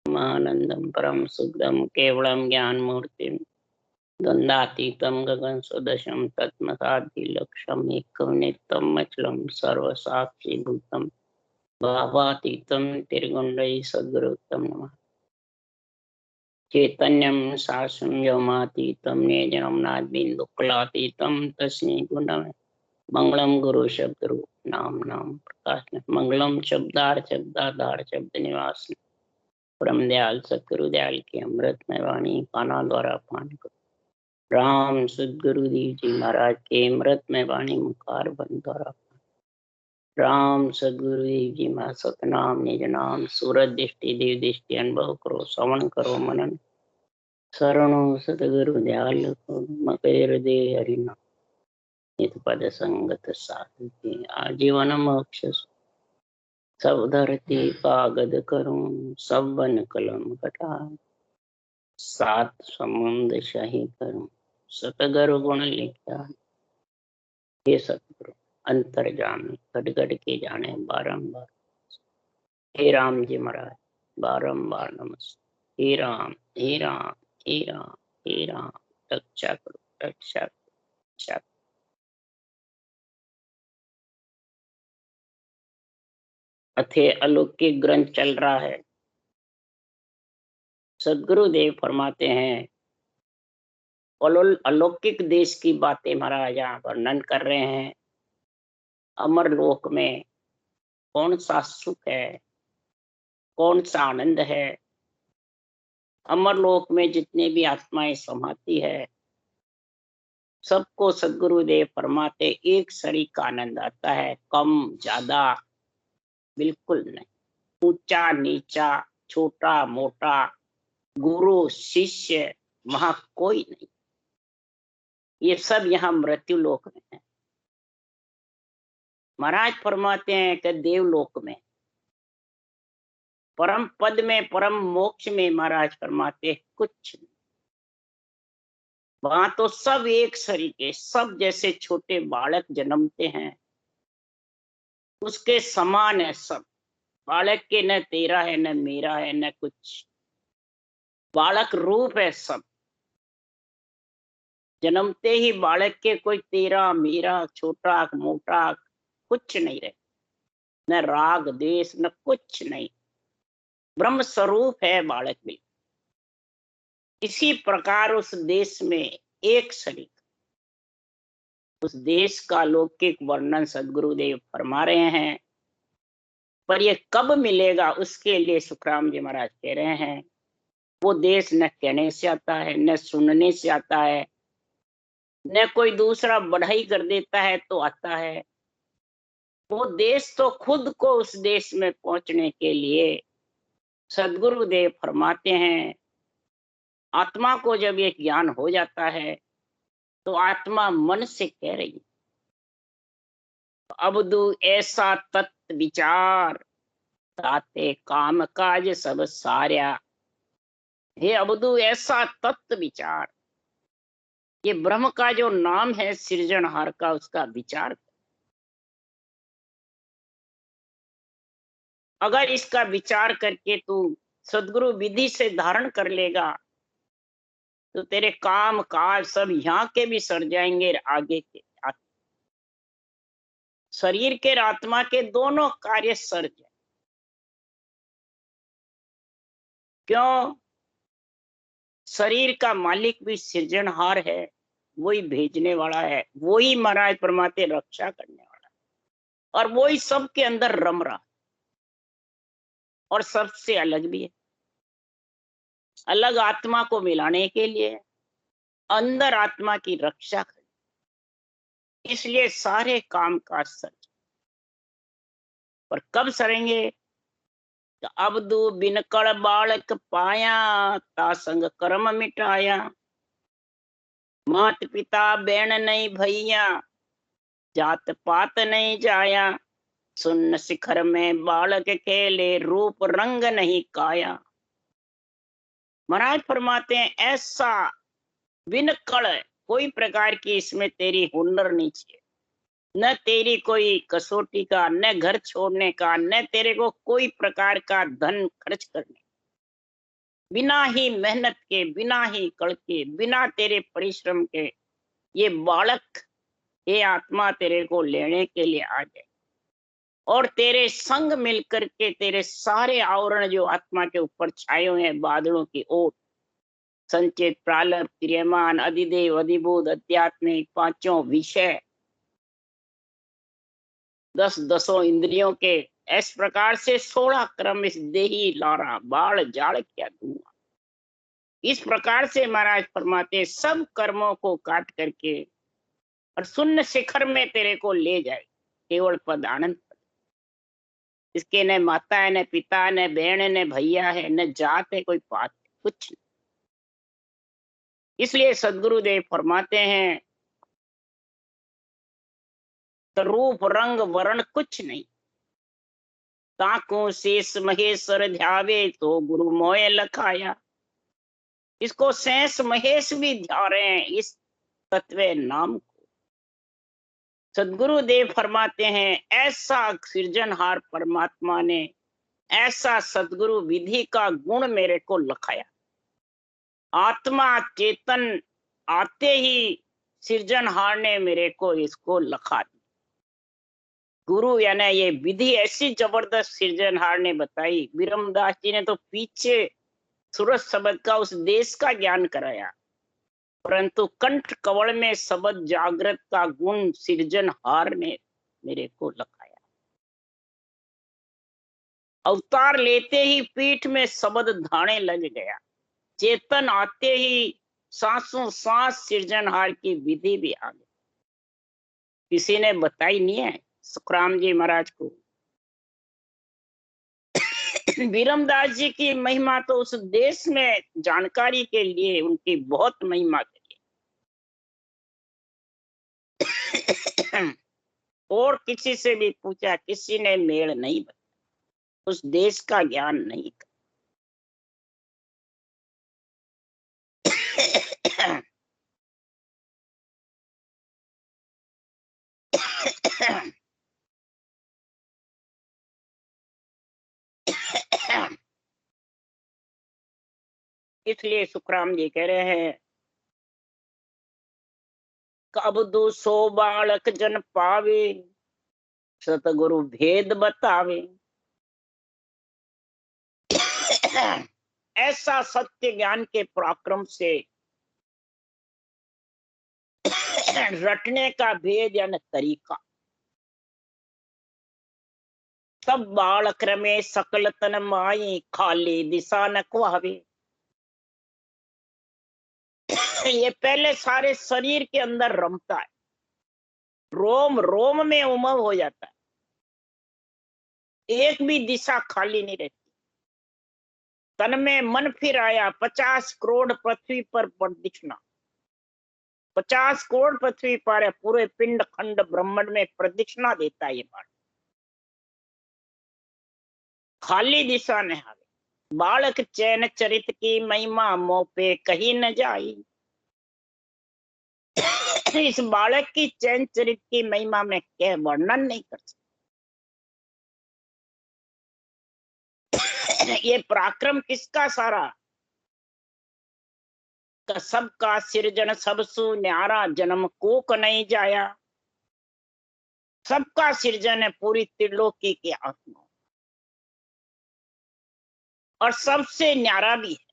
आनंदम परम सुखदम केवलम ज्ञान मूर्ति द्वंद्वातीतम गगन सदशम तत्मसाधि लक्ष्यम एकम नित्यम अचलम सर्व साक्षी भूतम भावातीतम त्रिगुणरहि सद्गुरुतम नमः। चैतन्यम शासम व्योमातीतम निजनम नादबिंदुकलातीतम तस्मै गुणम मंगलम गुरु शब्द रूप नाम नाम प्रकाश मंगलम शब्दार शब्द निवास परम दयाल सतगुरु दयाल की अमृतमय वाणी पाना द्वारा पान करो। राम सदगुरु देव जी महाराज के अमृतमय वाणी मुखार बंद द्वारा राम सदगुरु देव जी महा सतनाम निज नाम सूरत दृष्टि देव दृष्टि अनुभव करो श्रवण करो मनन शरणो सतगुरु दयाल को मकर दे हरिनाम नित पद संगत साधु के आजीवन मोक्ष सब धरती कागद करूं सब वन कलम कटा सात समुद्र शाही करूं सतगुरु गुण लिखा। हे सतगुरु अंतर्जामी घट घट के जाने बारंबार हे राम जी महाराज बारंबार नमस्ते। हे राम हे राम हे राम हे राम रक्षा करो रक्षा करो। अथे अलौकिक ग्रंथ चल रहा है। सदगुरुदेव फरमाते हैं अलौकिक देश की बातें महाराज यहाँ वर्णन कर रहे हैं। अमर लोक में कौन सा सुख है, कौन सा आनंद है। अमर लोक में जितने भी आत्माएं समाती है सबको सदगुरुदेव फरमाते एक शरीक आनंद आता है। कम ज्यादा बिल्कुल नहीं, ऊंचा नीचा छोटा मोटा गुरु शिष्य वहां कोई नहीं। ये सब यहाँ मृत्यु लोक में है। महाराज फरमाते हैं कि देवलोक में परम पद में परम मोक्ष में महाराज फरमाते कुछ नहीं। वहां तो सब एक सरीके सब जैसे छोटे बालक जन्मते हैं उसके समान है सब। बालक के न तेरा है न मेरा है न कुछ, बालक रूप है सब। जन्मते ही बालक के कोई तेरा मेरा छोटा मोटा कुछ नहीं रहे, न राग देश न कुछ नहीं, ब्रह्म स्वरूप है बालक भी। इसी प्रकार उस देश में एक शरीक उस देश का लौकिक वर्णन सदगुरुदेव फरमा रहे हैं। पर ये कब मिलेगा उसके लिए सुखराम जी महाराज कह रहे हैं वो देश न कहने से आता है न सुनने से आता है न कोई दूसरा बढ़ाई कर देता है तो आता है। वो देश तो खुद को उस देश में पहुंचने के लिए सदगुरुदेव फरमाते हैं आत्मा को जब ये ज्ञान हो जाता है तो आत्मा मन से कह रही अबदू ऐसा तत्व विचार ताते काम काज सब सार्या। हे अबदू ऐसा तत्व विचार, ये ब्रह्म का जो नाम है सृजनहार का उसका विचार। अगर इसका विचार करके तू सदगुरु विधि से धारण कर लेगा तो तेरे काम काज सब यहाँ के भी सर जाएंगे आगे के शरीर के आत्मा के दोनों कार्य सर जाए। क्यों? शरीर का मालिक भी सृजनहार है, वही भेजने वाला है, वही महाराज परमात्मा रक्षा करने वाला है और वही सबके अंदर रम रहा है और सबसे अलग भी है। अलग आत्मा को मिलाने के लिए अंदर आत्मा की रक्षा कर, इसलिए सारे काम काज सर। पर कब सरेंगे? तो अबदू बिनकड़ बालक पाया ता संग कर्म मिटाया। मात पिता बैन नहीं भैया जात पात नहीं जाया। सुन्न शिखर में बालक खेले रूप रंग नहीं काया। महाराज फरमाते हैं ऐसा बिनकड़ कोई प्रकार की इसमें तेरी हुनर नहीं चाहिए, न तेरी कोई कसौटी का, न घर छोड़ने का, न तेरे को कोई प्रकार का धन खर्च करने, बिना ही मेहनत के, बिना ही कड़ के, बिना तेरे परिश्रम के ये बालक, ये आत्मा तेरे को लेने के लिए आ जाए और तेरे संग मिलकर के तेरे सारे आवरण जो आत्मा के ऊपर छाए हुए हैं बादलों की ओर, संचेत, प्रालभ, क्रियमान, अधिदेव, अधिभूत, अध्यात्मिक, पांचों विषय, 10 इंद्रियों के, इस प्रकार से 16 क्रम इस देही लारा बाढ़ जाड़ क्या दूंगा। इस प्रकार से महाराज फरमाते सब कर्मों को काट करके और शून्य शिखर में तेरे को ले जाए, केवल पद आनंद पद। इसके न माता है, न पिता, न बहन है, न भैया है, न जात है, कोई पात है, कुछ नहीं। इसलिए सदगुरुदेव फरमाते हैं तो रूप रंग वर्ण कुछ नहीं, ताको शेष महेश्वर ध्यावे तो गुरु मोय लखाया। इसको शेष महेश भी ध्या रहे हैं, इस तत्व नाम को। सदगुरुदेव फरमाते हैं ऐसा सृजनहार परमात्मा ने, ऐसा सदगुरु विधि का गुण मेरे को लखाया। आत्मा चेतन आते ही सृजनहार ने मेरे को इसको लखा दी। गुरु यानी ये विधि ऐसी जबरदस्त सृजनहार ने बताई। विरमदास जी ने तो पीछे सूरज शब्द का उस देश का ज्ञान कराया, परंतु कंठ कवल में शब्द जागृत का गुण सृजनहार ने मेरे को लखाया। अवतार लेते ही पीठ में शब्द धाने लग गया, चेतन आते ही सांसों सांस सृजनहार की विधि भी आ गई। किसी ने बताई नहीं है सुखराम जी महाराज को। विरमदास जी की महिमा तो उस देश में जानकारी के लिए उनकी बहुत महिमा करी। और किसी से भी पूछा, किसी ने मेल नहीं बताया, उस देश का ज्ञान नहीं। इसलिए सुखराम जी कह रहे हैं कब दो सो बालक जन पावे, सतगुरु भेद बतावे। ऐसा सत्य ज्ञान के पराक्रम से रटने का भेद यानी तरीका, सब बालक रमे सकल तन माई, खाली दिशा न खुआवे। ये पहले सारे शरीर के अंदर रमता है, रोम रोम में उमंग हो जाता है, एक भी दिशा खाली नहीं रहती। तन में मन फिर आया, 50 करोड़ पृथ्वी पर प्रदक्षिणा, 50 करोड़ पृथ्वी पर है, पूरे पिंड खंड ब्रह्मांड में प्रदक्षिणा देता है ये बात। खाली दिशा न हावे, बालक चैन चरित की महिमा मोह पे कहीं न जाई। इस बालक की चैन चरित की महिमा में क्या वर्णन नहीं कर सकता। ये पराक्रम किसका सारा, सबका सिरजन सबसु न्यारा, जन्म कोक नहीं जाया। सबका सृजन है पूरी त्रिलोकी की आत्मा, और सबसे न्यारा भी है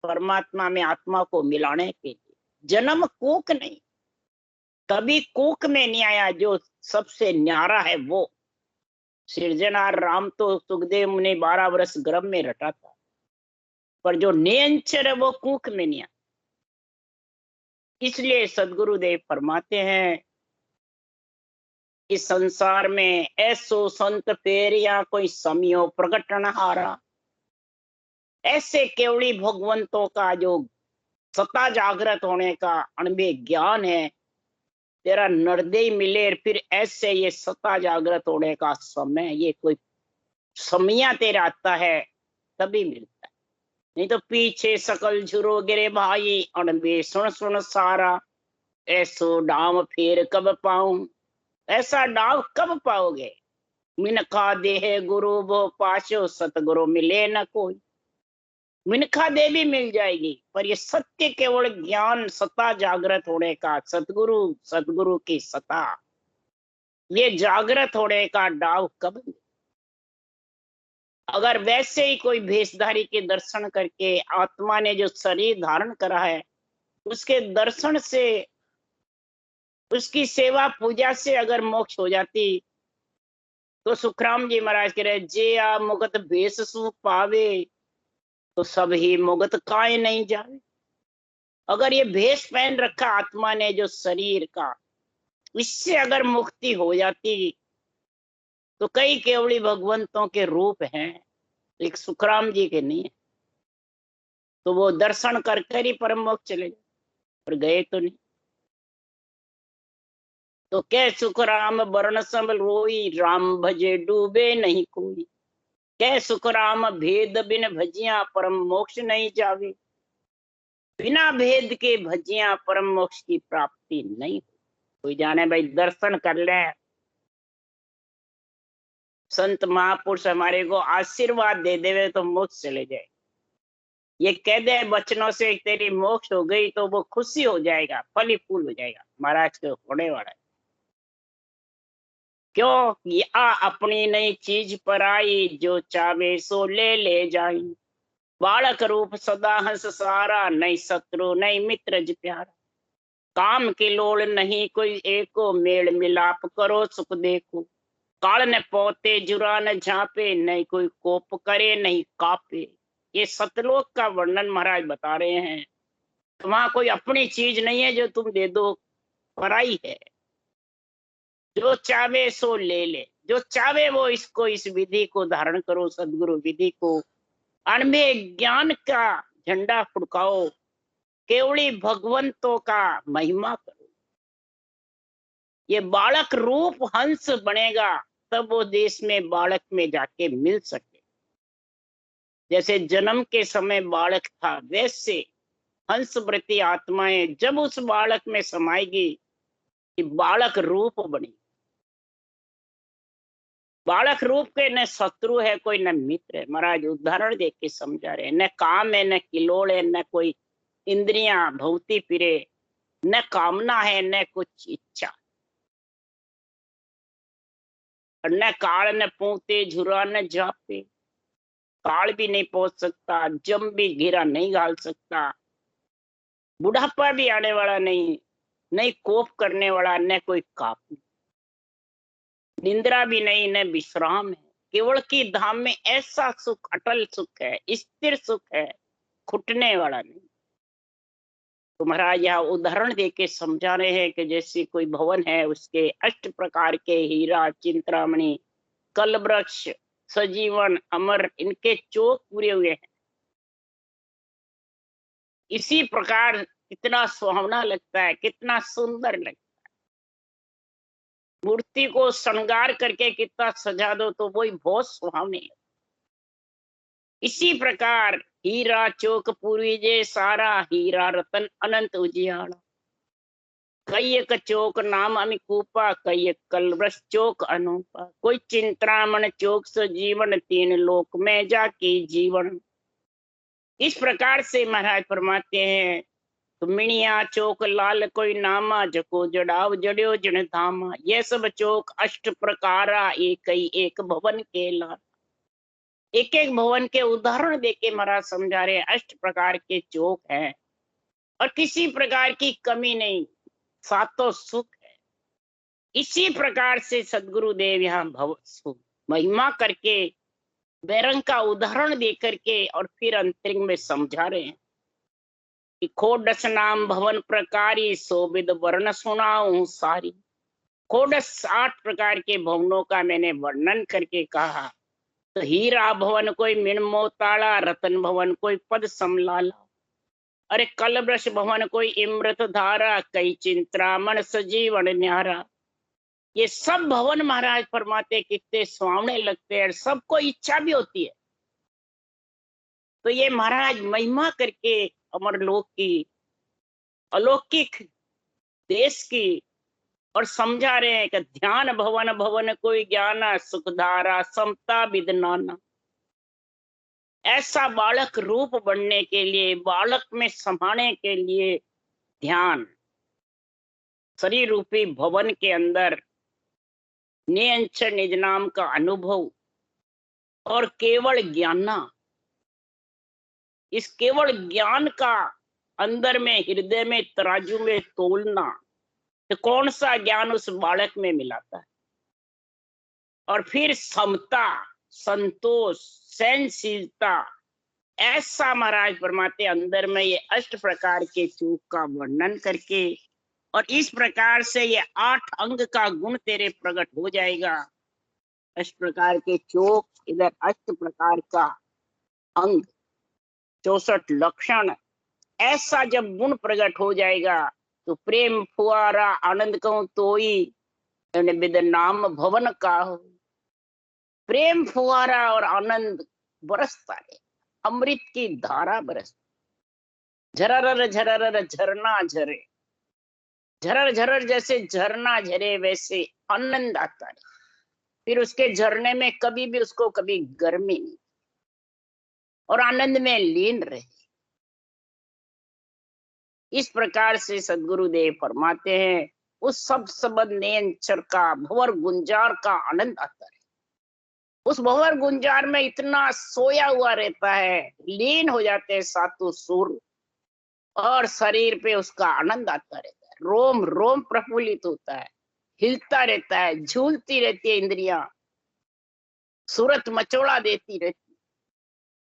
परमात्मा में आत्मा को मिलाने के लिए। जन्म कोक नहीं, कभी कोक में नहीं आया, जो सबसे न्यारा है वो सृजनहार राम। तो सुखदेव मुनि 12 वर्ष गर्भ में रटा था, पर जो नियंचर है वो कुख में नहीं आया। इसलिए सदगुरुदेव फरमाते हैं इस संसार में ऐसो संत फेरिया कोई समियो प्रकटन हारा। ऐसे केवली भगवंतों का जो सता जागृत होने का अणबे ज्ञान है, तेरा नरदेय मिले, फिर ऐसे ये सता जागृत होने का समय, ये कोई समय तेरा आता है तभी मिलता है, नहीं तो पीछे सकल झुरो गिरे भाई, अणबे सुन सुन सारा। ऐसो डाम फिर कब पाऊं, ऐसा डाव कब पाओगे। मिनका देह गुरु वो पाशो, सतगुरु मिले न कोई। मिनखा देवी मिल जाएगी, पर ये सत्य केवल ज्ञान सत्ता जागृत होने का, सतगुरु की सत्ता, ये जागृत होने का डाव कब? अगर वैसे ही कोई भेषधारी के दर्शन करके आत्मा ने जो शरीर धारण करा है, उसके दर्शन से, उसकी सेवा पूजा से अगर मोक्ष हो जाती, तो सुखराम जी महाराज कह रहे, जे आ मुगत भेष सु पावे, तो सब ही मुगत काय नहीं जावे। अगर ये भेष पहन रखा आत्मा ने जो शरीर का, इससे अगर मुक्ति हो जाती, तो कई केवली भगवंतों के रूप हैं, एक सुखराम जी के नहीं है, तो वो दर्शन कर कर ही परम मोक्ष चले गए, पर गए तो नहीं। तो कै सुख राम वर्ण सब रोई, राम भजे डूबे नहीं कोई। कै सुख राम भेद बिन भजिया, परम मोक्ष नहीं जावे। बिना भेद के भजिया परम मोक्ष की प्राप्ति नहीं। कोई जाने भाई दर्शन कर ले, संत महापुरुष हमारे को आशीर्वाद दे देवे तो मोक्ष चले जाए। ये कह दे बचनों से तेरी मोक्ष हो गई, तो वो खुशी हो जाएगा, फल ही फूल हो जाएगा, महाराज के होने वाला है। क्यों? या अपनी नई चीज पर आई, जो चावे सो ले ले जाई। बालक रूप सदा हंस सारा, नहीं शत्रु नहीं मित्र जी प्यारा। काम की लोड़ नहीं कोई एको, मेल मिलाप करो सुख देखो। काल न पोते जुरा न झापे, नहीं कोई कोप करे नहीं कापे। ये सतलोक का वर्णन महाराज बता रहे हैं। तो वहां कोई अपनी चीज नहीं है जो तुम दे दो, पराई है। जो चावे सो ले ले, जो चावे वो इसको, इस विधि को धारण करो, सदगुरु विधि को। अनबे ज्ञान का झंडा फुड़काओ, केवली भगवंतों का महिमा करो। ये बालक रूप हंस बनेगा, तब वो देश में बालक में जाके मिल सके। जैसे जन्म के समय बालक था, वैसे हंस वृत्ति आत्माएं जब उस बालक में समाएगी, कि बालक रूप बनी। बालक रूप के न शत्रु है कोई, न मित्र है। महाराज उदाहरण देख के समझा रहे, न काम है, न किलोड़ है, न कोई इंद्रियां भौती फिरे, न कामना है, न कुछ इच्छा, न काल न पूते झुरा न झापे। काल भी नहीं पहुंच सकता, जम भी घेरा नहीं घाल सकता, बुढ़ापा भी आने वाला नहीं, नहीं कोप करने वाला, न कोई काप, निंद्रा भी नहीं, न विश्राम है। केवल की धाम में ऐसा सुख, अटल सुख है, स्थिर सुख है, खुटने वाला नहीं। तो महाराज यहाँ उदाहरण देके समझा रहे हैं कि जैसे कोई भवन है, उसके 8 प्रकार के हीरा, चिंतामणि, कलवृक्ष, सजीवन, अमर, इनके चौक पूरे हुए हैं। इसी प्रकार कितना सुहावना लगता है, कितना सुंदर लगता है। मूर्ति को श्रृंगार करके कितना सजा दो तो वही बहुत सुहावनी है। इसी प्रकार हीरा चौक पूरी जे सारा, हीरा रतन अनंत उजियारा। कई एक चौक नाम अमिकूपा, कई एक कलवृक्ष चौक अनूपा। कोई चिंतामण चौक सजीवन, 3 लोक में जाके जीवन। इस प्रकार से महाराज फरमाते हैं, तो मिणिया चौक लाल कोई नामा, जको जड़ाव जड़ियो जन धामा। ये सब चौक 8 प्रकारा, एक ही एक भवन के लाल। एक एक भवन के उदाहरण देके महाराज समझा रहे हैं। 8 प्रकार के चौक हैं और किसी प्रकार की कमी नहीं, सातों सुख है। इसी प्रकार से सदगुरु देव यहाँ भव महिमा करके, बैरंग का उदाहरण दे करके और फिर अंतरिंग में समझा रहे हैं कि खोडस नाम भवन प्रकारी, शोभित वर्ण सुनाऊं सारी। खोडस 8 प्रकार के भवनों का मैंने वर्णन करके कहा। तो हीरा भवन कोई मिणमोताला, रतन भवन कोई पद समलाला, अरे कलवृक्ष भवन कोई इमृत धारा, कई चिंतामण सजीवन न्यारा। ये सब भवन महाराज फरमाते कितने सुहावने लगते हैं, सबको इच्छा भी होती है। तो ये महाराज महिमा करके अमरलोक की, अलौकिक देश की, और समझा रहे हैं कि ध्यान भवन भवन कोई ज्ञाना, सुखधारा समता विद नाना। ऐसा बालक रूप बनने के लिए, बालक में समाने के लिए ध्यान शरीर रूपी भवन के अंदर निरंतर निज नाम का अनुभव और केवल ज्ञानना, इस केवल ज्ञान का अंदर में हृदय में तराजू में तोलना, तो कौन सा ज्ञान उस बालक में मिलाता है। और फिर समता, संतोष, सहनशीलता, ऐसा महाराज फरमाते अंदर में ये 8 प्रकार के चूक का वर्णन करके, और इस प्रकार से ये 8 अंग का गुण तेरे प्रकट हो जाएगा। 8 प्रकार के चोक, इधर 8 प्रकार का अंग, 64 लक्षण, ऐसा जब गुण प्रकट हो जाएगा तो प्रेम फुआरा आनंद कहूं तो ही विद नाम भवन का हो। प्रेम फुआरा और आनंद बरसता है, अमृत की धारा बरस, झरर झरर झरना झरे, झरर झरर जैसे झरना झरे वैसे आनंद आता है। फिर उसके झरने में कभी भी उसको कभी गर्मी नहीं, और आनंद में लीन रहे। इस प्रकार से सदगुरुदेव फरमाते हैं उस सब सबद नेंचर का भंवर गुंजार का आनंद आता है। उस भंवर गुंजार में इतना सोया हुआ रहता है, लीन हो जाते हैं सातों सुर, और शरीर पे उसका आनंद आता रहता है। रोम रोम प्रफुल्लित होता है, हिलता रहता है, झूलती रहती है इंद्रियां, सूरत मचोड़ा देती रहती,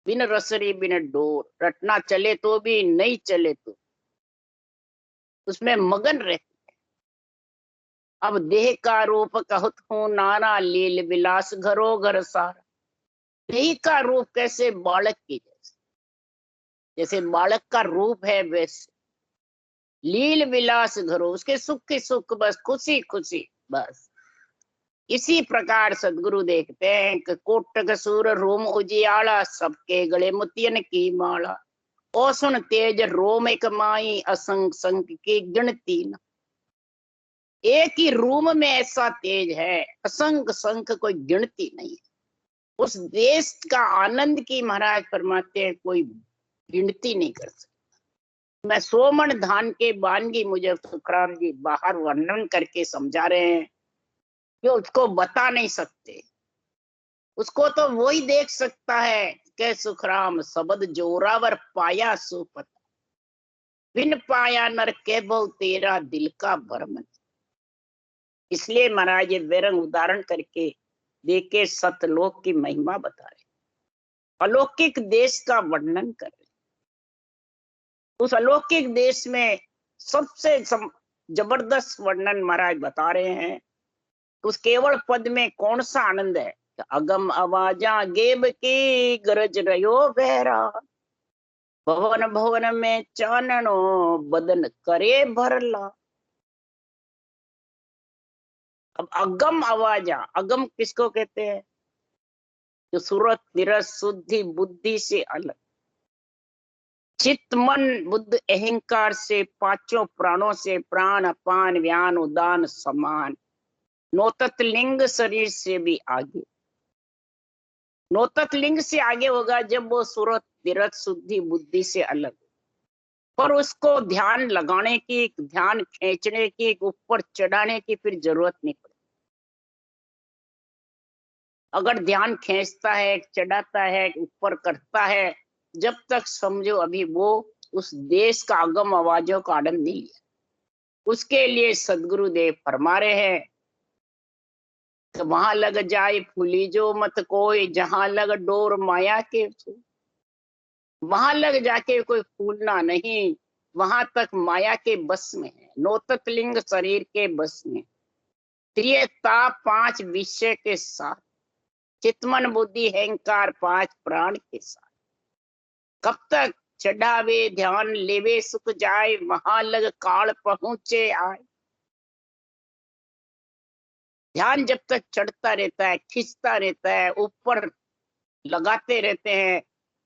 बिन रसरी बिन डोर, रटना चले तो भी नहीं चले तो उसमें मगन रहती। अब देह का रूप कहत हूँ नाना लील विलास घरो घर सारा। देह का रूप कैसे बालक की जैसे, जैसे बालक का रूप है वैसे लील विलास घरो, उसके सुख की सुख, बस खुशी खुशी बस। इसी प्रकार सदगुरु देखते हैं कि कोटक सूर रोम उजियाला, सबके गले मोतियन की माला। ओ सुन तेज रोम एक माई, असंग संग की गिनती न। एक ही रूम में ऐसा तेज है, असंग संख कोई गिनती नहीं है। उस देश का आनंद की महाराज फरमाते हैं कोई गिनती नहीं कर सकता। मैं 100 मन धान के बानगी मुझे सुखराम जी बाहर वर्णन करके समझा रहे हैं कि उसको बता नहीं सकते, उसको तो वही देख सकता है कि सुखराम शब्द जोरावर पाया सुपता, बिन पाया नर के बहु तेरा दिल का भ्रम। इसलिए महाराज ये बेरंग उदाहरण करके देखे सतलोक की महिमा बता रहे, अलौकिक देश का वर्णन कर रहे। उस अलौकिक देश में सबसे जबरदस्त वर्णन महाराज बता रहे हैं। उस केवल पद में कौन सा आनंद है। अगम आवाजा गेब की गरज रहो बहरा, भवन भवन में चाननो बदन करे भरला। अब अगम आवाजा, अगम किसको कहते हैं, जो सूरत निरस शुद्धि बुद्धि से अलग, चित्त मन बुद्ध अहंकार से, पांचों प्राणों से, प्राण अपान व्यान उदान समान, नौतत लिंग शरीर से भी आगे। नौतत लिंग से आगे होगा जब वो सूरत निरत शुद्धि बुद्धि से अलग, पर उसको ध्यान लगाने की, ध्यान खींचने की, ऊपर चढ़ाने की फिर जरूरत नहीं पड़ती। अगर ध्यान खींचता है, चढ़ाता है, ऊपर करता है, जब तक समझो अभी वो उस देश का अगम आवाजों का आनंद नहीं लिया। उसके लिए सदगुरुदेव फरमा रहे हैं कि वहां लग जाए फूली जो मत कोई, जहां लग डोर माया के, वहां लग जाके कोई फूलना नहीं, वहां तक माया के बस में है। नौतत लिंग शरीर के बस में, त्रियता 5 विषय के साथ, चितमन बुद्धि अहंकार 5 प्राण के साथ। कब तक चढ़ावे ध्यान लेवे सुख जाए, वहां लग काल पहुंचे आए। ध्यान जब तक चढ़ता रहता है, खींचता रहता है, ऊपर लगाते रहते हैं,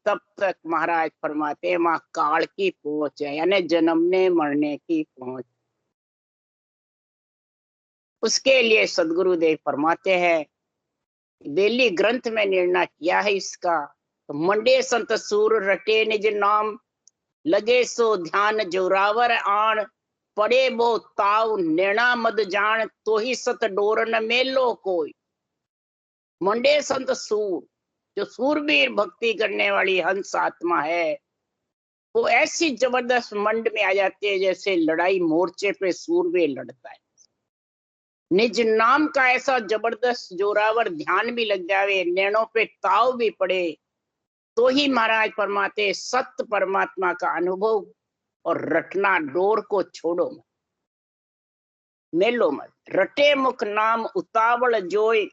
तब तक महाराज फरमाते हैं वहां काल की पहुंच है, यानी जन्मने मरने की पहुंच। उसके लिए सदगुरुदेव फरमाते हैं, बेली ग्रंथ में निर्णय किया है इसका, तो मंडे संत सूर रटे निज नाम, लगे सो ध्यान जोरावर आण, पड़े बो ताव नैना मद जान, तो ही सत डोर न मेलो कोई। मंडे संत सूर, जो सूरवीर भक्ति करने वाली हंस आत्मा है, वो ऐसी जबरदस्त मंड में आ जाती है जैसे लड़ाई मोर्चे पे सूरवीर लड़ता है। निज नाम का ऐसा जबरदस्त जोरावर ध्यान भी लग जावे, नैनों पे ताव भी पड़े, तो ही महाराज फरमाते सत्य परमात्मा का अनुभव, और रटना डोर को छोड़ो मत, मेलो मत। रटे मुख नाम उतावल जोय,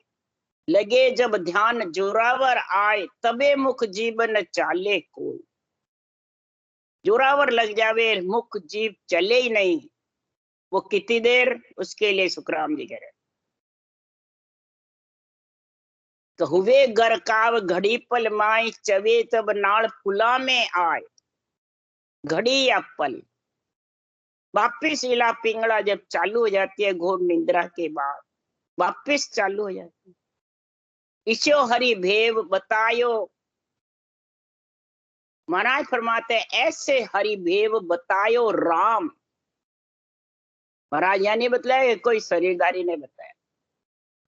लगे जब ध्यान जोरावर आए, तबे मुख जीवन चाले कोई। जोरावर लग जावे, मुख जीव चले ही नहीं, वो कितनी देर, उसके लिए सुखराम जी कह रहे हुए घर काव घड़ी पल माई, चवे तब नाल फुला में आए। घड़ी या पल, वापिस इला पिंगला जब चालू हो जाती है घोर निंद्रा के बाद, वापिस चालू हो जाती है। ईशो हरि भेव बतायो, महाराज फरमाते ऐसे हरि भेव बतायो राम। महाराज यानी बतलाया, कोई शरीरदारी ने बताया,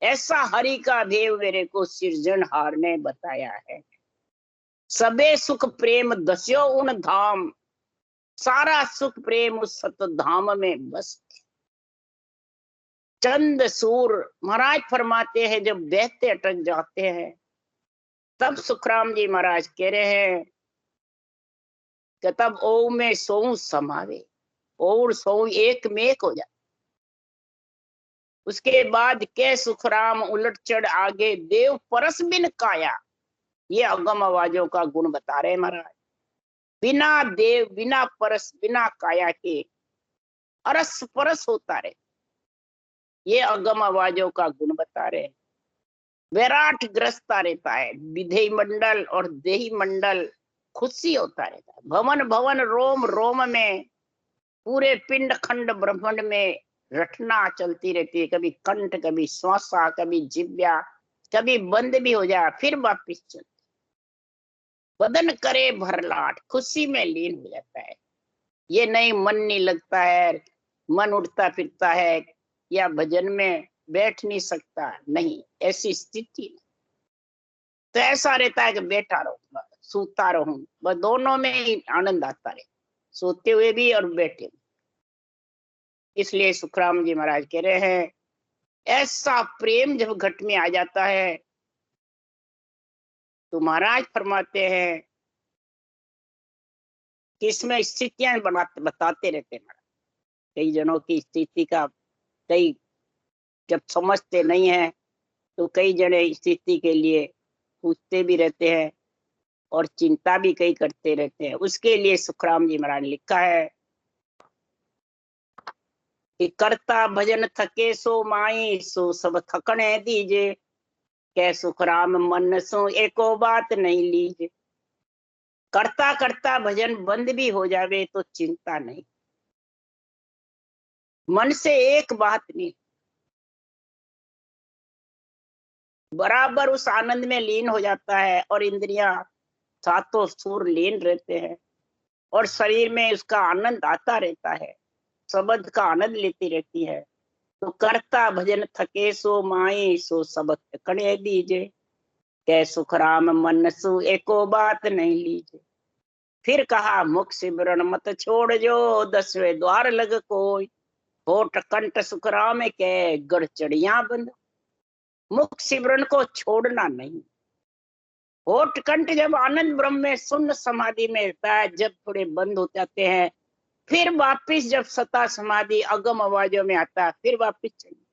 ऐसा हरि का भेव मेरे को सिरजनहार ने बताया है। सबे सुख प्रेम दस्यो उन धाम, सारा सुख प्रेम उस सत धाम में बस। चंद सूर, महाराज फरमाते हैं जब बहते अटक जाते हैं, तब सुखराम जी महाराज कह रहे हैं कि तब ओ में सो समावे, और सो एक में एक हो जाए। उसके बाद के सुखराम उलट चढ़ आगे, देव परस बिन काया। ये अगम आवाजों का गुण बता रहे महाराज, बिना देव बिना परस बिना काया के अरस परस होता रहे, ये अगम आवाजों का गुण बता रहे। विराट ग्रस्ता रहता है, विधेय मंडल और देही मंडल खुशी होता रहता है। भवन भवन रोम रोम में, पूरे पिंड खंड ब्रह्मांड में रटना चलती रहती है, कभी कंठ, कभी श्वासा, कभी जिब्या, कभी बंद भी हो जाए फिर वापिस चलती। बदन करे भरलाट, खुशी में लीन हो जाता है। ये नहीं मन नहीं लगता है, मन उठता फिरता है, या भजन में बैठ नहीं सकता, नहीं, ऐसी स्थिति नहीं। तो ऐसा रहता है कि बैठा रहूं, सोता रहूं, बस दोनों में ही आनंद आता रहे, सोते हुए भी और बैठे हुए। इसलिए सुखराम जी महाराज कह रहे हैं ऐसा प्रेम जब घट में आ जाता है, तो महाराज फरमाते हैं कि इसमें स्थितियां बताते रहते हैं। कई जनों की स्थिति का कई जब समझते नहीं है, तो कई जने स्थिति के लिए पूछते भी रहते हैं और चिंता भी कई करते रहते हैं। उसके लिए सुखराम जी महाराज ने लिखा है कि करता भजन थके सो माई, सो सब थकने दीजे, कै सुखराम मन सो एको बात नहीं लीजे। करता करता भजन बंद भी हो जावे तो चिंता नहीं, मन से एक बात नहीं, बराबर उस आनंद में लीन हो जाता है, और इंद्रियां सातों सुर लीन रहते हैं, और शरीर में उसका आनंद आता रहता है, शब्द का आनंद लेती रहती है। तो करता भजन थके सो माई, सो सब थकने दीजे, कै सुखराम मन सु एको बात नहीं लीजे। फिर कहा मुख सिमरन मत छोड़ जो, 10वें द्वार लग कोई, होठ कंठ सुखराम के गढ़ चढ़िया बंद। मुख सिमरन को छोड़ना नहीं। होठ कंठ जब आनंद ब्रह्म में शून्य समाधि में रहता है, जब थोड़े बंद हो जाते हैं, फिर वापिस जब सता समाधि अगम आवाजों में आता है, फिर वापिस चाहिए।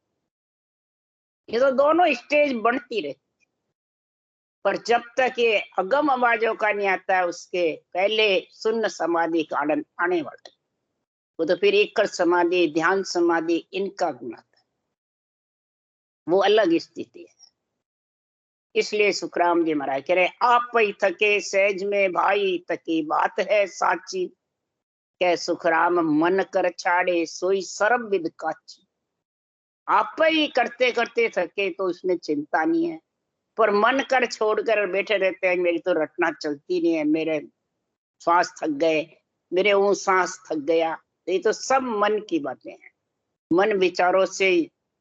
ये तो दोनों स्टेज बढ़ती रहती, पर जब तक ये अगम आवाजों का नहीं आता है, उसके पहले शून्य समाधि का आनंद आने वाला है। वो तो फिर एक समाधि, ध्यान समाधि, इनका गुण आता है, वो अलग स्थिति है। इसलिए सुखराम जी महाराज कह रहे आप ही थके सहज में भाई, तकी बात है साची, कै सुखराम मन कर छाड़े सोई सर्व विद काची। आप ही करते करते थके तो उसमें चिंता नहीं है, पर मन कर छोड़कर बैठे रहते हैं, मेरी तो रटना चलती नहीं है, मेरे श्वास थक गए, मेरे वो सांस थक गया। ये तो सब मन की बातें हैं। मन विचारों से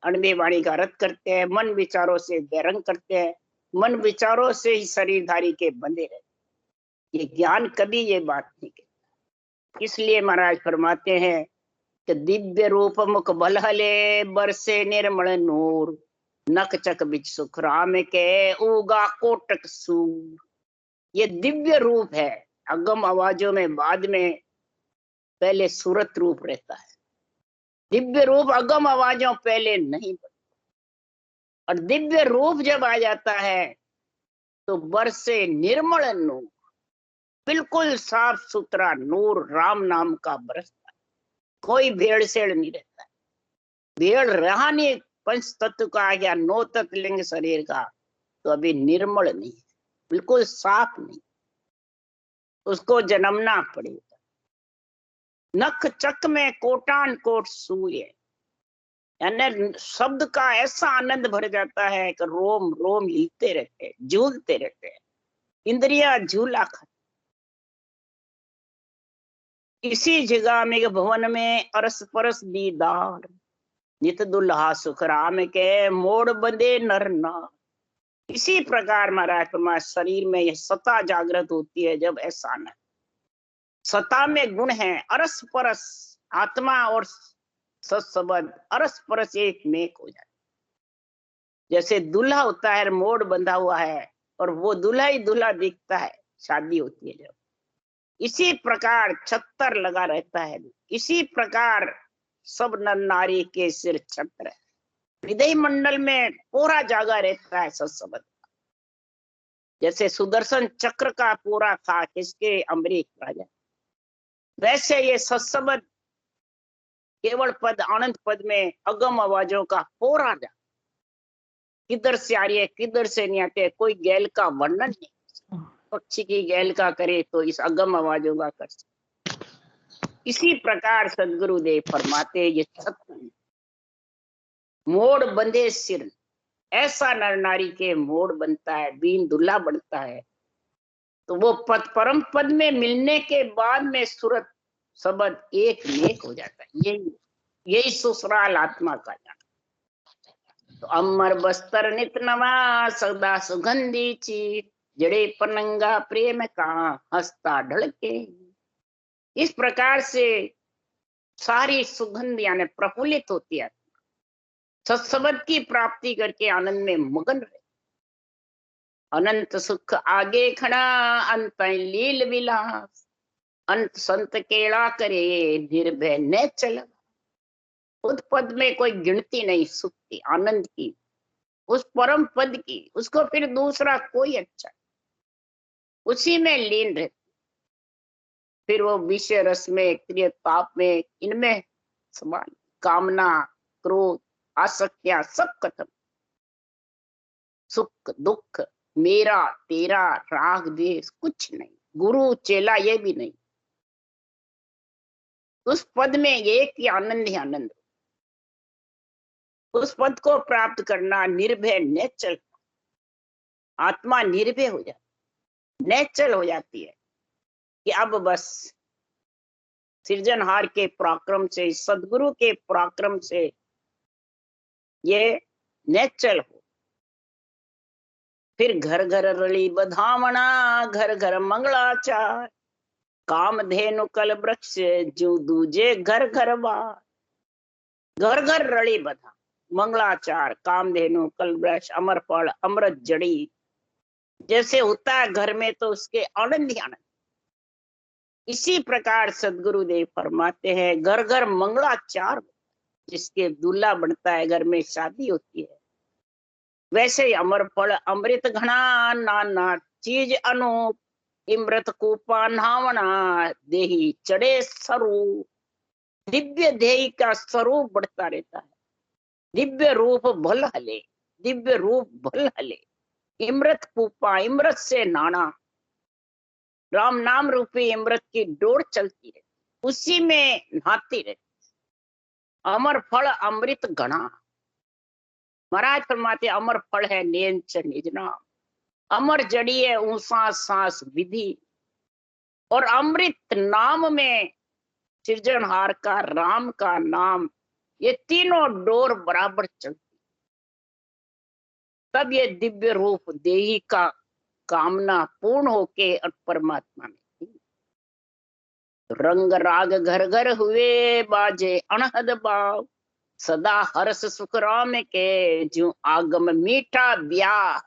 अणबे वाणी का रद्द करते हैं, मन विचारों से बेरंग करते हैं, मन विचारों से ही शरीरधारी के बंधे रहते। ये ज्ञान कभी ये बात नहीं कहता। इसलिए महाराज फरमाते हैं कि दिव्य रूप मुख बलहले बरसे निर्मल नूर, नक चक बिच सुख राम के उगा कोटक सूर। ये दिव्य रूप है। अगम आवाजों में बाद में पहले सूरत रूप रहता है। दिव्य रूप अगम आवाजों पहले नहीं बनता। और दिव्य रूप जब आ जाता है तो बरसे निर्मल नूर, बिल्कुल साफ सुथरा नूर राम नाम का बरसता है। कोई भेड़-सेड़ नहीं रहता है। भेड़ रहा नहीं पंच तत्व का या नौ तत्व लिंग शरीर का, तो अभी निर्मल नहीं है, बिल्कुल साफ नहीं, उसको जन्मना पड़ेगा। नख चक में कोटान कोट सूर्य, यानी शब्द का ऐसा आनंद भर जाता है कि रोम रोम हिलते रहते हैं, झूलते रहते हैं, इंद्रिया झूला खाती। इसी जगह में भवन में अरस परस दीदार, नित दुल्हा सुख राम के मोड़ बंदे नर नार। इसी प्रकार महाराज फरमाया शरीर में यह सता जागृत होती है जब ऐसा आनंद। सता में गुण है अरस परस, आत्मा और सत्संबंध अरस परस एक मेक हो जाए। जैसे दूल्हा होता है, मोड़ बंधा हुआ है और वो दूल्हा ही दूल्हा दिखता है, शादी होती है जब। इसी प्रकार छत्तर लगा रहता है। इसी प्रकार सब नर नारी के सिर छत्र है। हृदय मंडल में पूरा जागा रहता है सत्संबंध। जैसे सुदर्शन चक्र का पूरा था किसके, अम्बरीश राजा, वैसे ये सत्संबंध केवल पद आनंद पद में अगम आवाजों का पूरा जा, किधर से आ रही है किधर से नहीं आते, कोई गैल का वर्णन नहीं। पक्षी की गैल का करे तो इस अगम आवाजों का कर सकते। इसी प्रकार सदगुरुदेव फरमाते ये सत्य मोड़ बंधे सिर, ऐसा नर नारी के मोड़ बनता है, बीन दुल्हा बनता है। तो वो पद परम पद में मिलने के बाद में सूरत शब्द एक नेक हो जाता है। यही ससुराल आत्मा का जाना। तो अमर बस्तर नित नवा, सदा सुगंधी चीर, जड़े पनंगा प्रेम का हंसता ढलके। इस प्रकार से सारी सुगंध यानी प्रफुल्लित होती है। सत्संबंध की प्राप्ति करके आनंद में मगन रहे। अनंत सुख आगे खड़ा अंत लील विलास, अंत संत केड़ा करे निर्भय न चल। उस पद में कोई गिनती नहीं सुख की, आनंद की, उस परम पद की, उसको फिर दूसरा कोई अच्छा, उसी में लीन रहते। फिर वो विषय रस में, क्रिय पाप में, इनमें समान कामना क्रोध आसक्तियां सब खत्म। सुख दुख मेरा तेरा राग द्वेष कुछ नहीं, गुरु चेला ये भी नहीं। उस पद में एक ही आनंद ही आनंद। उस पद को प्राप्त करना निर्भय नेचल, आत्मा निर्भय हो जाती, नेचल हो जाती है कि अब बस सृजनहार के पराक्रम से, सदगुरु के पराक्रम से ये नेचल हो। फिर घर घर रली बधावना, घर घर मंगलाचार, कामधेनु कल वृक्ष जो दूजे घर घर बार। घर घर रली बधा, मंगलाचार, कामधेनु कल वृक्ष, अमर फल अमृत जड़ी, जैसे होता है घर में तो उसके आनंद ही आनंद। इसी प्रकार सदगुरुदेव फरमाते हैं घर घर मंगलाचार, जिसके दूल्हा बनता है घर में शादी होती है। वैसे ही अमर फल अमृत घना, नाना चीज अनूप, इमृत कूपा नावना, देही चढ़े स्वरूप। दिव्य देही का स्वरूप बढ़ता रहता है। दिव्य रूप भल हले, दिव्य रूप भल हले, इमृत कूपा, इमृत से नाना, राम नाम रूपी इमृत की डोर चलती है, उसी में नहाती रहती। अमर फल अमृत घना, महाराज फरमाते अमर फल है नेम च निज नाम, अमर जड़ी है ऊंसा सांस विधि, और अमृत नाम में सृजनहार का राम का नाम, ये तीनों डोर बराबर चलती, तब ये दिव्य रूप देही का कामना पूर्ण होके और परमात्मा में। रंग राग घर घर हुए बाजे अनहद भाव, सदा हर्ष सुख राम के जो आगम मीठा ब्याह,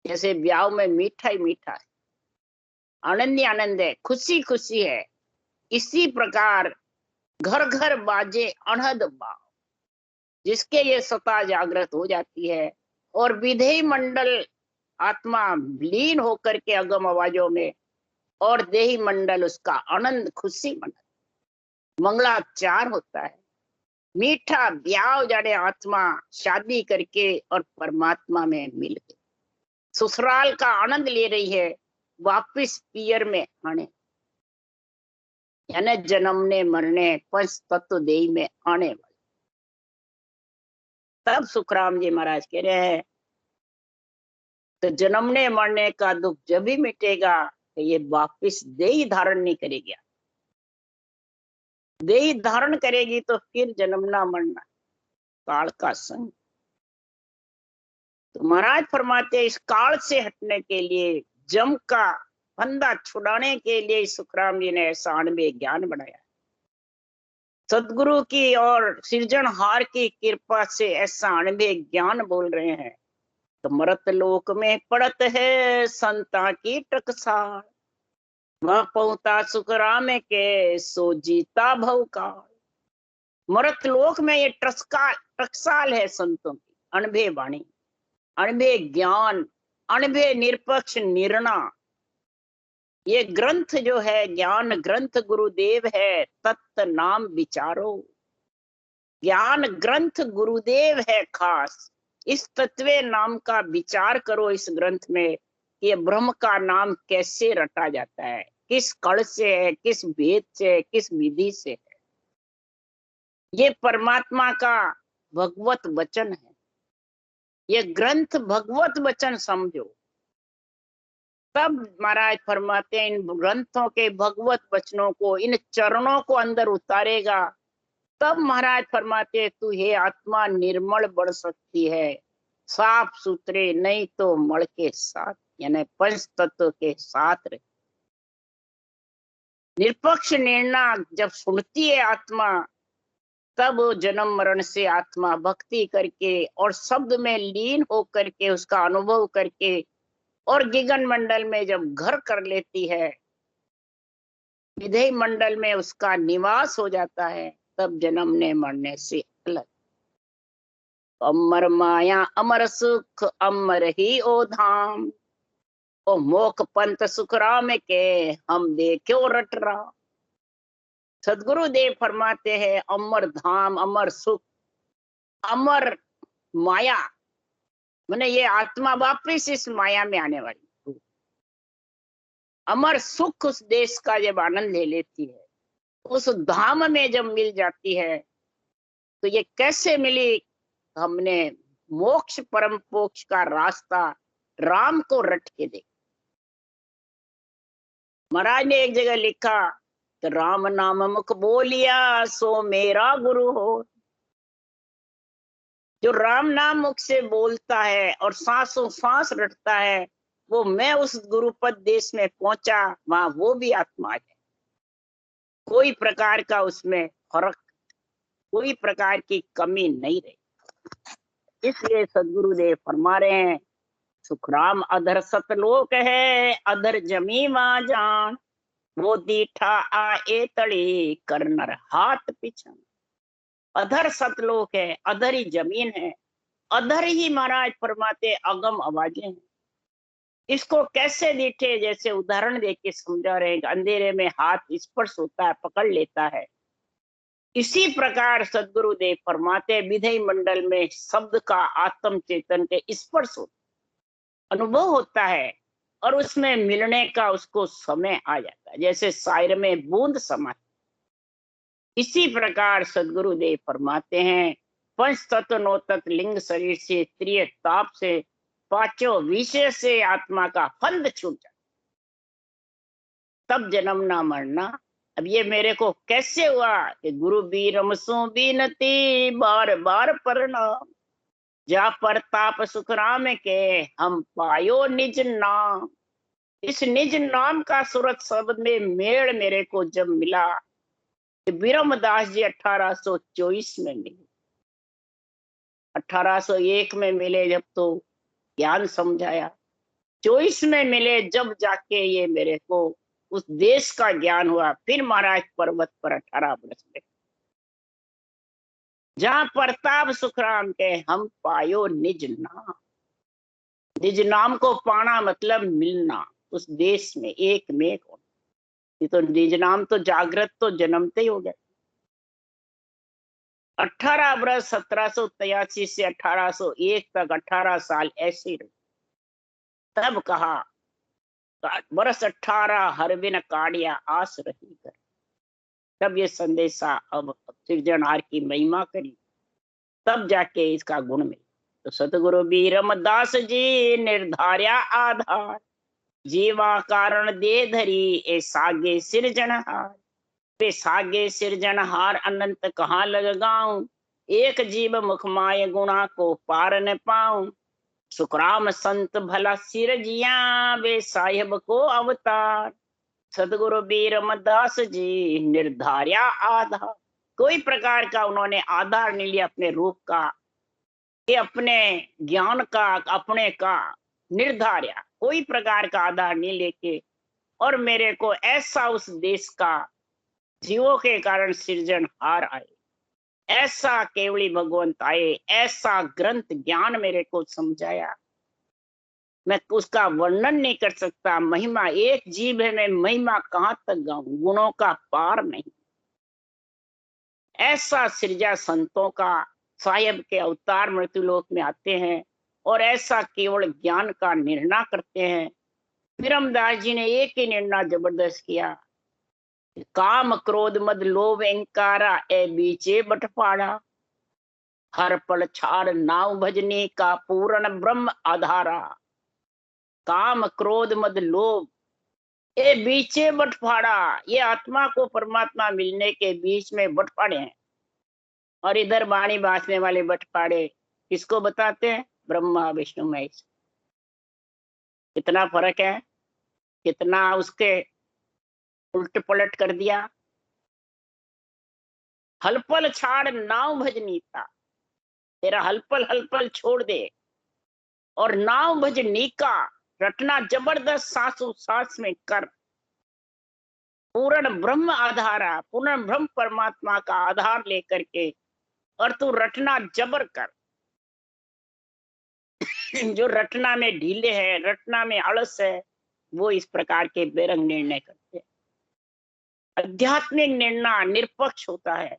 जैसे ब्याह में मीठा ही मीठा है, आनंद ही आनंद है, खुशी खुशी है, इसी प्रकार घर घर बाजे अनहद भाव, जिसके ये सत्ता जागृत हो जाती है और विधेय मंडल आत्मा लीन होकर के अगम आवाजों में, और देही मंडल उसका आनंद खुशी मंडल मंगलाचार होता है, मीठा ब्याह जाने आत्मा शादी करके और परमात्मा में मिल गई, ससुराल का आनंद ले रही है, वापिस पियर में आने, यानी जन्मने मरने पंच तत्व देही में आने वाले। तब सुखराम जी महाराज कह रहे हैं, तो जन्मने मरने का दुख जब भी मिटेगा कि ये वापिस देही धारण नहीं करेगी, देही धारण करेगी तो फिर जन्मना मरना काल का संग। तो महाराज फरमाते इस काल से हटने के लिए, जम का फंदा छुड़ाने के लिए सुखराम जी ने ऐसा अणबे ज्ञान बनाया, सदगुरु की और सृजनहार की कृपा से ऐसा अणबे ज्ञान बोल रहे हैं। तो मरत लोक में पड़त है संता की टकसाल, वह पहुंचा सुखराम के सो जीता भवकाल। मरत लोक में ये टकसाल है संतों की, अणबे वाणी, अणबे ज्ञान, अणबे निरपक्ष निर्णय। ये ग्रंथ जो है ज्ञान ग्रंथ गुरुदेव है, तत्त नाम विचारो, ज्ञान ग्रंथ गुरुदेव है खास, इस तत्वे नाम का विचार करो इस ग्रंथ में, ये ब्रह्म का नाम कैसे रटा जाता है, किस कण से है, किस भेद से है, किस विधि से है। ये परमात्मा का भगवत वचन है, ये ग्रंथ भगवत वचन समझो। तब महाराज फरमाते हैं इन ग्रंथों के भगवत वचनों को, इन चरणों को अंदर उतारेगा, तब महाराज फरमाते तू हे आत्मा निर्मल बढ़ सकती है, साफ सुथरे, नहीं तो मड़ के साथ, यानी पंच तत्व के साथ रहे। निरपक्ष निर्णय जब सुनती है आत्मा, तब जन्म मरण से आत्मा भक्ति करके और शब्द में लीन हो करके उसका अनुभव करके और गिगन मंडल में जब घर कर लेती है, विधेय मंडल में उसका निवास हो जाता है, तब जन्मने मरने से अलग। अमर माया अमर सुख अमर ही ओ धाम, ओ मोख पंथ सुख राम के हम देखो रट रहा। सदगुरु देव फरमाते हैं अमर धाम, अमर सुख, अमर माया, मैंने ये आत्मा वापिस इस माया में आने वाली, अमर सुख उस देश का जब आनंद ले लेती है, उस धाम में जब मिल जाती है, तो ये कैसे मिली, हमने मोक्ष परम मोक्ष का रास्ता राम को रट के देखा। महाराज ने एक जगह लिखा कि राम नाम मुख बोलिया सो मेरा गुरु हो, जो राम नाम मुख से बोलता है और सांसों सांस रटता है, वो मैं उस गुरुपद देश में पहुंचा, वहां वो भी आत्मा है, कोई प्रकार का उसमें फर्क, कोई प्रकार की कमी नहीं रही। इसलिए सदगुरुदेव फरमा रहे हैं सुखराम अधर सतलोक है, अधर जमी मां जान, वो दीठा आए तड़ी करनर हाथ पिछन। अधर सतलोक है, अधर ही जमीन है, अधर ही महाराज फरमाते अगम आवाजें हैं। इसको कैसे दीठे, जैसे उदाहरण देके समझा रहे हैं, अंधेरे में हाथ स्पर्श होता है, पकड़ लेता है, इसी प्रकार सदगुरुदेव फरमाते विधेय मंडल में शब्द का आत्म चेतन के स्पर्श होता, अनुभव होता है, और उसमें मिलने का उसको समय आ जाता है, जैसे सायर में बूंद समाती। इसी प्रकार सदगुरुदेव फरमाते हैं पंच तत्व नौ तत्व लिंग शरीर से त्रिय ताप से पांचों विषय से आत्मा का फंद छूट जाए, तब जन्म ना मरना। अब ये मेरे को कैसे हुआ कि गुरु बीरमसो बीनती बार बार प्रणाम, जा प्रताप सुख राम के हम पायो निज नाम। इस निज नाम का सूरत शब्द में मेल मेरे को जब मिला, बीरमदास जी 1824 में मिले, 1801 में मिले जब तो ज्ञान समझाया, 24 में मिले जब जाके ये मेरे को उस देश का ज्ञान हुआ। फिर महाराज पर्वत पर 18 वर्ष में, जहां प्रताप सुखराम के हम पायो निज नाम। निज नाम को पाना मतलब मिलना उस देश में एक में एक होना। ये तो निज नाम तो जागृत तो जन्मते ही हो गया। 18 वर्ष 1783 से 1801 तक 18 साल ऐसे ही रहे। तब कहा वर्ष 18 हर बिन काढ़िया आस रही कर। तब ये संदेशा अब सृजनहार की महिमा करी, तब जाके इसका गुण मिला। तो सतगुरु बीरमदास जी निर्धार्या आधार, जीवा कारण दे धरी ए सागे सिरजनहार। वे सागे सिरजनहार अनंत कहाँ लग गाऊं, एक जीव मुख माय गुणा को पार न पाऊं। सुखराम संत भला सिरजिया, वे साहिब को अवतार। सतगुरु बीरमदास जी निर्धार्या आधार, कोई प्रकार का उन्होंने आधार नहीं लिया अपने रूप का, ये अपने ज्ञान का, अपने का निर्धार्या, कोई प्रकार का आधार नहीं लेके, और मेरे को ऐसा उस देश का जीवों के कारण सृजनहार आए, ऐसा केवली भगवंत आए, ऐसा ग्रंथ ज्ञान मेरे को समझाया, मैं उसका वर्णन नहीं कर सकता। महिमा एक जीव है, मैं महिमा कहां तक गाऊं, गुणों का पार नहीं। ऐसा सृजा संतों का, साहिब के अवतार मृत्युलोक में आते हैं और ऐसा केवल ज्ञान का निर्णय करते हैं। बीरमदास जी ने एक ही निर्णय जबरदस्त किया, काम क्रोध मद लोभ अहंकारा ए बीचे बटपाड़ा, हर पल छाड़ नाव भजने का पूर्ण ब्रह्म आधारा। काम क्रोध मद लोभ ये बीचे बटफाड़ा, ये आत्मा को परमात्मा मिलने के बीच में बटफाड़े हैं। और इधर वाणी बांसने वाले बटफाड़े किसको बताते हैं? ब्रह्मा विष्णु महेश। कितना फर्क है, कितना उसके उल्ट पलट कर दिया। हलपल छाड़ नाव भजनी था, तेरा हलपल हलपल छोड़ दे और नाव भजनी का रटना जबरदस्त सांसों सांस में कर। पूर्ण ब्रह्म आधारा, पूर्ण ब्रह्म परमात्मा का आधार लेकर के और तू रटना जबर कर। जो रटना में ढीले है, रटना में आलस है, वो इस प्रकार के बेरंग निर्णय करते हैं। आध्यात्मिक निर्णय निरपक्ष होता है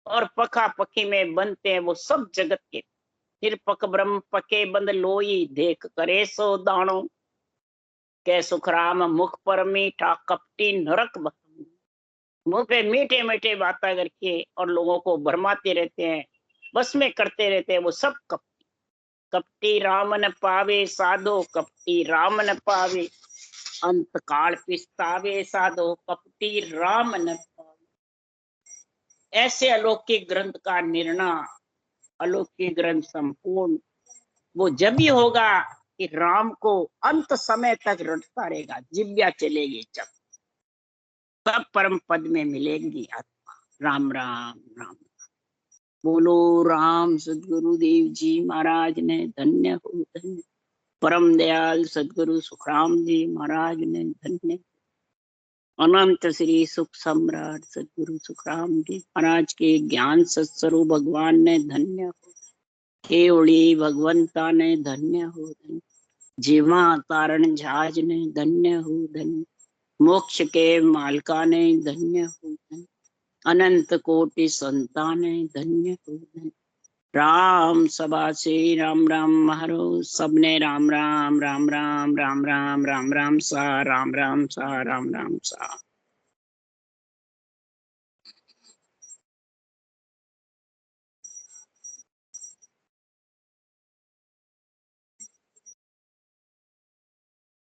और पका पकी में बनते हैं वो सब जगत के। निरपक ब्रह्म पके बंद लोई, देख करे सो दानो। के सुखराम मुख पर मीठा, कपटी नरक भरम। मुंह पे मीठे मीठे बातें करके और लोगों को भरमाते रहते हैं, बस में करते रहते हैं, वो सब कपटी। कपटी राम न पावे साधो, कपटी राम न पावे। अंत काल पिस्तावे साधो, कपटी राम न पावे। ऐसे अलौकिक ग्रंथ का निर्णय, अलौकिक ग्रंथ संपूर्ण वो जब ही होगा कि राम को अंत समय तक रटता रहेगा, जिव्या चलेगी जब, तब परम पद में मिलेंगी आत्मा। राम राम राम। बोलो राम सदगुरुदेव जी महाराज ने धन्य हो, धन्य। परम दयाल सदगुरु सुखराम जी महाराज ने धन्य। अनंत श्री सुख सम्राट सदगुरु सुखराम जी महाराज के ज्ञान सत्स्वरूप भगवान ने धन्य हो। केवड़ी भगवंता ने धन्य हो, धन्य। जीवा तारण झाज ने धन्य हो, धन्य। मोक्ष के मालका ने धन्य हो, धन्य। अनंत कोटि संतान ने धन्य हो, धन्य। राम सभा से राम राम हरो, सबने राम राम राम राम राम राम राम राम सा, राम राम सा, राम राम सा।